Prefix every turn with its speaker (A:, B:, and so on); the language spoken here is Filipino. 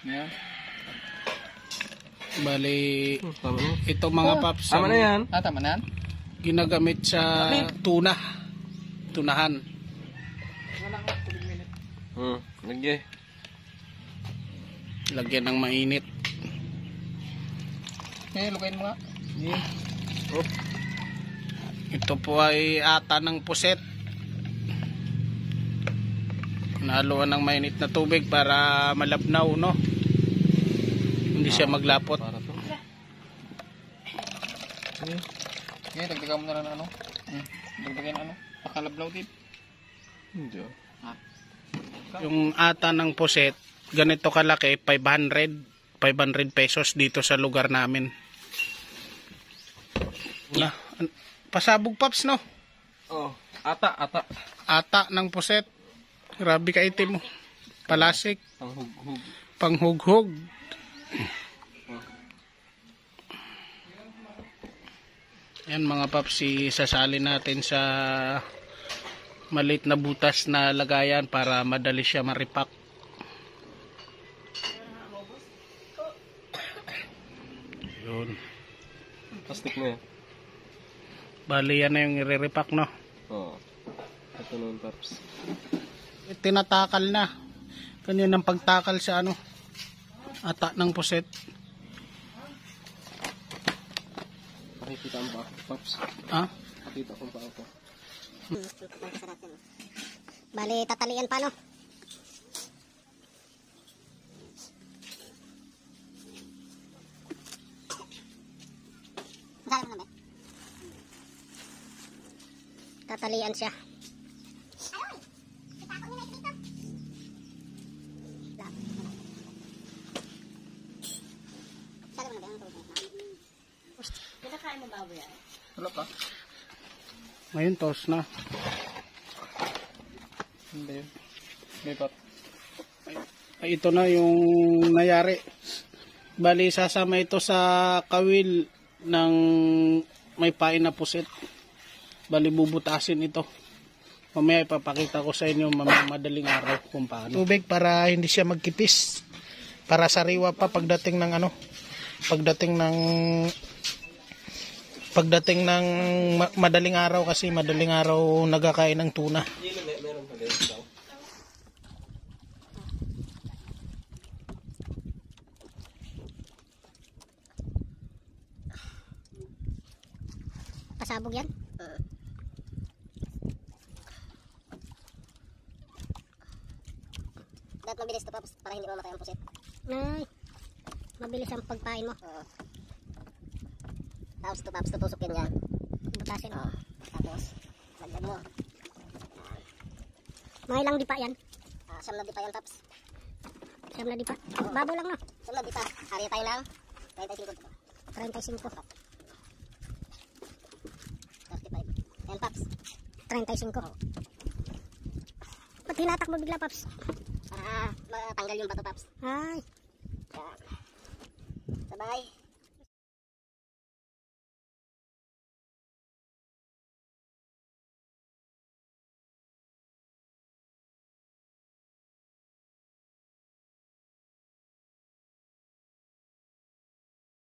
A: Yan.
B: Bali, ito mga paps.
C: Tama na yan.
A: Tama na yan.
B: Ginagamit sa tuna. Tunahan.
C: Lagi.
B: Lagyan ng mainit.
A: Ngayon, lukayin mo nga.
B: Ito po ay ata ng puset. Nahaluan ng mainit na tubig para malabnaw, no? Hindi siya maglapot.
A: Ngayon, dagdagan mo na lang ano. Dagdagan ano. Pakalablaw din.
C: Hindi.
B: Yung ata ng puset, ganito kalaki, 500 pesos dito sa lugar namin. Pasabog paps, no?
C: Oh, ata.
B: Ata ng puset. Grabe ka itim mo. Palasik.
C: Panghughug.
B: Panghughog. Yan mga paps, sasali natin sa maliit na butas na lagayan para madali siya maripak. Yun.
C: Plastic na yan.
B: Bali yan na yung i-repack, no?
C: Oo. Ito na yung paps.
B: Tinatakal na. Kaninang pagtakal sa ano? Ata ng puset.
C: Pakikita ang paa, paps.
B: Ha?
C: Pakita ko ang paa ko.
D: Bali, tatalian pa, no? Tatalian siya.
A: Wala pa.
B: Ngayon, toast na.
A: Hindi yun. May pat.
B: Ay, ito na yung nayari. Bali, sasama ito sa kawil ng may pain na puset. Bali, bubutasin ito. Mamaya ipapakita ko sa inyo madaling araw kung paano. Tubig para hindi siya magkipis. Para sariwa pa pagdating ng ano. Pagdating ng madaling araw, kasi madaling araw nagkakain ng tuna.
C: Meron pa din daw.
D: Pasabog yan? Dapat mabilis to, Paps, para hindi mamatay ang pusit. Ay, mabilis ang pagpain mo. Tapos to, Paps, tutusok yan dyan. Butasin mo. Tapos, lagyan mo. Mga ilang dipa yan? Siyam na dipa yan, Paps. Siyam na dipa? Babaw lang, no? Siyam na dipa. Hari tayo ng 35. 35. 35. Yan, Paps. 35. Ba't hinatak mo bigla, Paps? Para matanggal yung bato, Paps. Ay. Yan. Sabay.